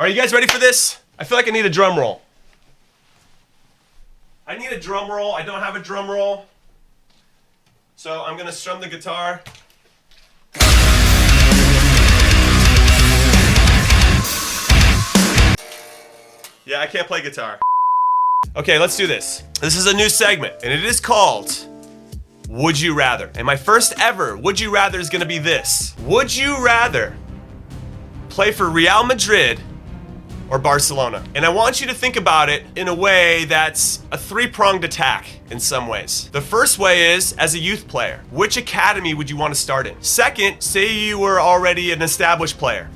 Are you guys ready for this? I feel like I need a drum roll. I need a drum roll. I don't have a drum roll. So I'm going to strum the guitar. Yeah, I can't play guitar. Okay, let's do this. This is a new segment, and it is called Would You Rather. And my first ever Would You Rather is going to be this. Would you rather play for Real Madrid or Barcelona? And I want you to think about it in a way that's a three-pronged attack in some ways. The first way is, as a youth player, which academy would you want to start in? Second, say you were already an established player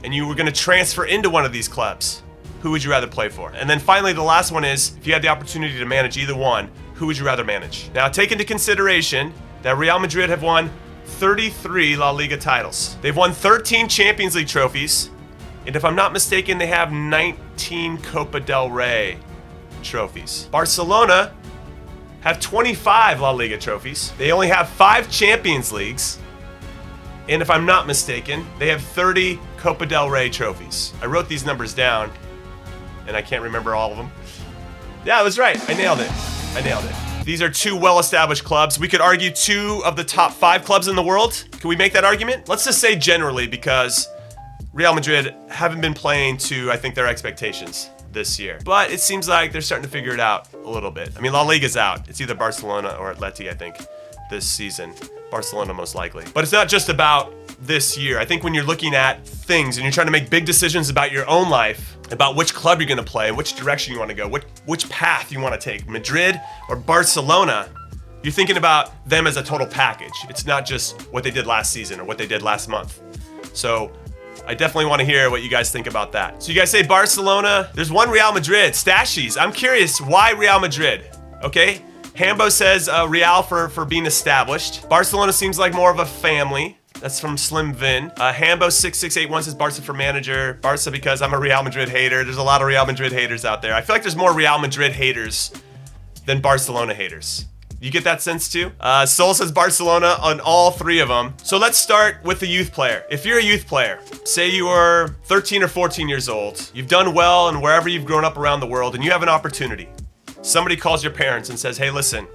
and you were going to transfer into one of these clubs. Who would you rather play for? And then finally, the last one is, if you had the opportunity to manage either one, who would you rather manage? Now, take into consideration that Real Madrid have won 33 La Liga titles. They've won 13 Champions League trophies, and if I'm not mistaken, they have 19 Copa del Rey trophies. Barcelona have 25 La Liga trophies. They only have 5 Champions Leagues, and if I'm not mistaken, they have 30 Copa del Rey trophies. I wrote these numbers down, and I can't remember all of them. Yeah, I was right. I nailed it. These are two well-established clubs. We could argue 2 of the top 5 clubs in the world. Can we make that argument? Let's just say generally, because Real Madrid haven't been playing to, I think, their expectations this year. But it seems like they're starting to figure it out a little bit. I mean, La Liga's out. It's either Barcelona or Atleti, I think, this season. Barcelona most likely. But it's not just about this year. I think when you're looking at things and you're trying to make big decisions about your own life, about which club you're going to play and which direction you want to go, which path you want to take, Madrid or Barcelona, you're thinking about them as a total package. It's not just what they did last season or what they did last month. So I definitely want to hear what you guys think about that. So you guys say Barcelona. There's one Real Madrid. Stashies. I'm curious, why Real Madrid? Okay. Hambo says Real for being established. Barcelona seems like more of a family. That's from Slim Vin. Hambo6681 says Barca for manager. Barca because I'm a Real Madrid hater. There's a lot of Real Madrid haters out there. I feel like there's more Real Madrid haters than Barcelona haters. You get that sense too? Sol says Barcelona on all 3 of them. So let's start with the youth player. If you're a youth player, say you are 13 or 14 years old, you've done well and wherever you've grown up around the world, and you have an opportunity. Somebody calls your parents and says, hey, listen,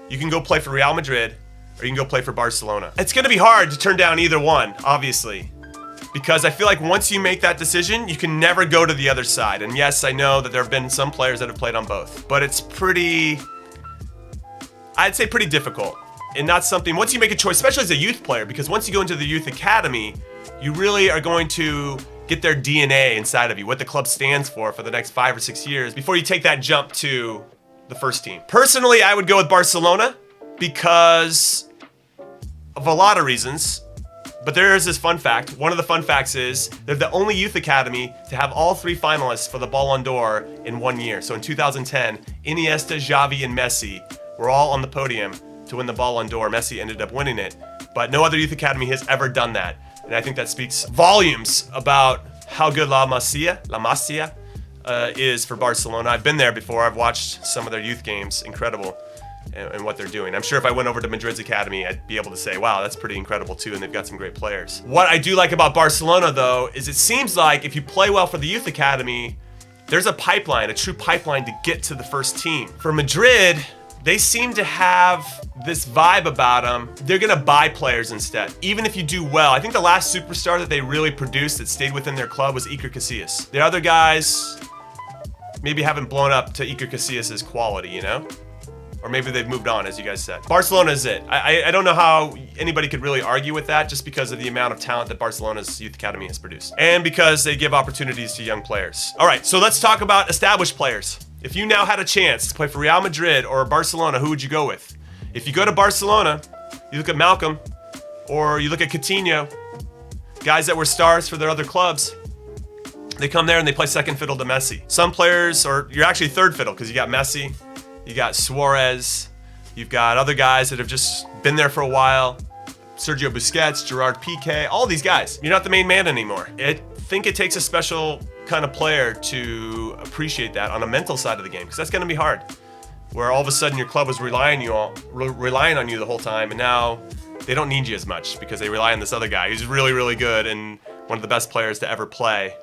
you can go play for Real Madrid or you can go play for Barcelona. It's gonna be hard to turn down either one, obviously, because I feel like once you make that decision, you can never go to the other side. And yes, I know that there have been some players that have played on both, but it's I'd say pretty difficult. And not something, once you make a choice, especially as a youth player, because once you go into the youth academy, you really are going to get their DNA inside of you, what the club stands for the next 5 or 6 years before you take that jump to the first team. Personally, I would go with Barcelona because of a lot of reasons, but there is this fun fact. One of the fun facts is they're the only youth academy to have all 3 finalists for the Ballon d'Or in 1 year. So in 2010, Iniesta, Xavi, and Messi were all on the podium to win the Ballon d'Or. Messi ended up winning it, but no other youth academy has ever done that. And I think that speaks volumes about how good La Masia is for Barcelona. I've been there before. I've watched some of their youth games. Incredible and what they're doing. I'm sure if I went over to Madrid's academy, I'd be able to say, wow, that's pretty incredible too, and they've got some great players. What I do like about Barcelona, though, is it seems like if you play well for the youth academy, there's a pipeline, a true pipeline to get to the first team. For Madrid, they seem to have this vibe about them. They're gonna buy players instead, even if you do well. I think the last superstar that they really produced that stayed within their club was Iker Casillas. The other guys maybe haven't blown up to Iker Casillas' quality, you know? Or maybe they've moved on, as you guys said. Barcelona is it. I don't know how anybody could really argue with that, just because of the amount of talent that Barcelona's youth academy has produced. And because they give opportunities to young players. All right, so let's talk about established players. If you now had a chance to play for Real Madrid or Barcelona, who would you go with? If you go to Barcelona, you look at Malcolm, or you look at Coutinho, guys that were stars for their other clubs, they come there and they play second fiddle to Messi. Some players, or you're actually third fiddle, because you got Messi, you got Suarez, you've got other guys that have just been there for a while, Sergio Busquets, Gerard Piqué, all these guys. You're not the main man anymore. I think it takes a special kind of player to appreciate that on a mental side of the game, because that's going to be hard. Where all of a sudden your club was relying on you the whole time, and now they don't need you as much because they rely on this other guy who's really, really good and one of the best players to ever play.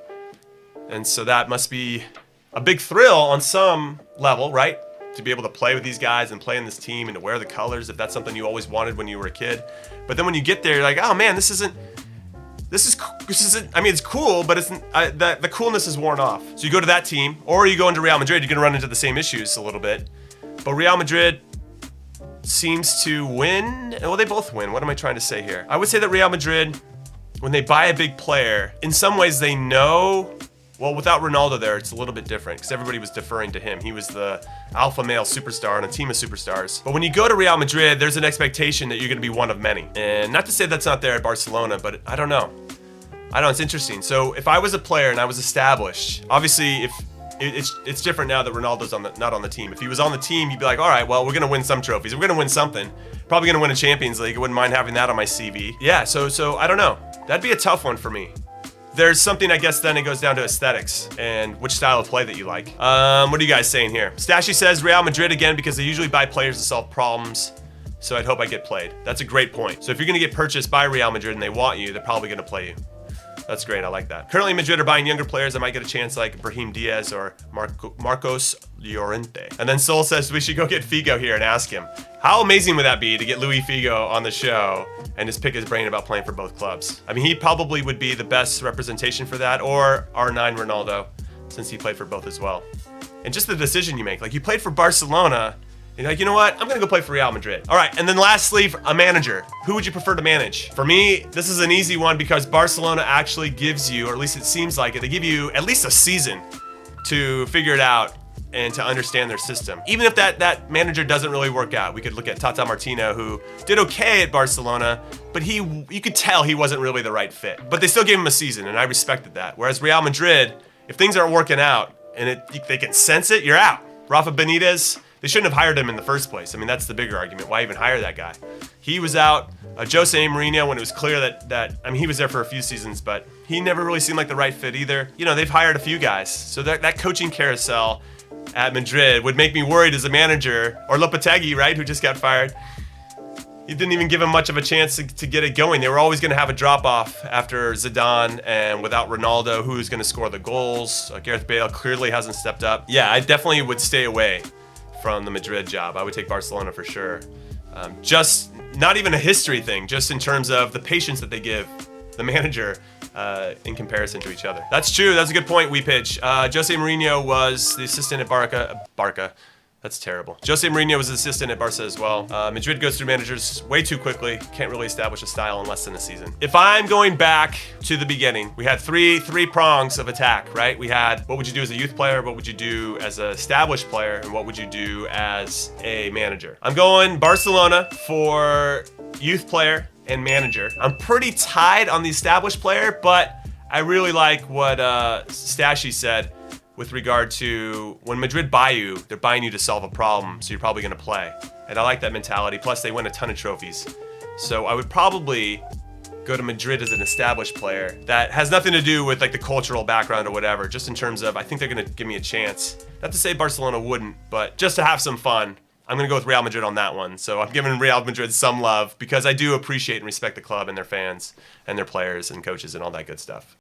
And so that must be a big thrill on some level, right? To be able to play with these guys and play in this team and to wear the colors, if that's something you always wanted when you were a kid. But then when you get there, you're like, oh man, this isn't, I mean, it's cool, but the coolness is worn off. So you go to that team, or you go into Real Madrid, you're gonna run into the same issues a little bit. But Real Madrid seems to win. Well, they both win. What am I trying to say here? I would say that Real Madrid, when they buy a big player, in some ways they know, well, without Ronaldo there, it's a little bit different because everybody was deferring to him. He was the alpha male superstar on a team of superstars. But when you go to Real Madrid, there's an expectation that you're going to be one of many. And not to say that's not there at Barcelona, but I don't know. It's interesting. So if I was a player and I was established, obviously if it's different now that Ronaldo's not on the team. If he was on the team, you'd be like, all right, well, we're going to win some trophies. We're going to win something. Probably going to win a Champions League. I wouldn't mind having that on my CV. Yeah, so I don't know. That'd be a tough one for me. There's something, I guess, then it goes down to aesthetics and which style of play that you like. What are you guys saying here? Stashy says Real Madrid again because they usually buy players to solve problems. So I'd hope I get played. That's a great point. So if you're going to get purchased by Real Madrid and they want you, they're probably going to play you. That's great. I like that. Currently, Madrid are buying younger players. I might get a chance like Brahim Diaz or Marcos Llorente. And then Sol says we should go get Figo here and ask him. How amazing would that be to get Luis Figo on the show and just pick his brain about playing for both clubs? I mean, he probably would be the best representation for that, or R9 Ronaldo, since he played for both as well. And just the decision you make. Like, you played for Barcelona, and you're like, you know what? I'm going to go play for Real Madrid. All right, and then lastly, a manager. Who would you prefer to manage? For me, this is an easy one because Barcelona actually gives you, or at least it seems like it, they give you at least a season to figure it out and to understand their system. Even if that manager doesn't really work out, we could look at Tata Martino, who did okay at Barcelona, but you could tell he wasn't really the right fit. But they still gave him a season, and I respected that. Whereas Real Madrid, if things aren't working out and they can sense it, you're out. Rafa Benitez, they shouldn't have hired him in the first place. I mean, that's the bigger argument. Why even hire that guy? He was out. Jose Mourinho, when it was clear that I mean, he was there for a few seasons, but he never really seemed like the right fit either. You know, they've hired a few guys. So that coaching carousel at Madrid would make me worried as a manager. Or Lopetegui, right, who just got fired. He didn't even give him much of a chance to get it going. They were always going to have a drop-off after Zidane, and without Ronaldo, who's going to score the goals? Gareth Bale clearly hasn't stepped up. Yeah, I definitely would stay away from the Madrid job. I would take Barcelona for sure. Just not even a history thing, just in terms of the patience that they give the manager in comparison to each other. That's true. That's a good point, We Pitch. Jose Mourinho was the assistant at Barca. That's terrible. Jose Mourinho was the assistant at Barca as well. Madrid goes through managers way too quickly. Can't really establish a style in less than a season. If I'm going back to the beginning, we had three prongs of attack, right? We had what would you do as a youth player, what would you do as an established player, and what would you do as a manager. I'm going Barcelona for youth player and manager. I'm pretty tied on the established player, but I really like what Stashy said with regard to when Madrid buy you, they're buying you to solve a problem, so you're probably going to play. And I like that mentality. Plus, they win a ton of trophies. So I would probably go to Madrid as an established player. That has nothing to do with like the cultural background or whatever, just in terms of I think they're going to give me a chance. Not to say Barcelona wouldn't, but just to have some fun, I'm going to go with Real Madrid on that one. So I'm giving Real Madrid some love because I do appreciate and respect the club and their fans and their players and coaches and all that good stuff.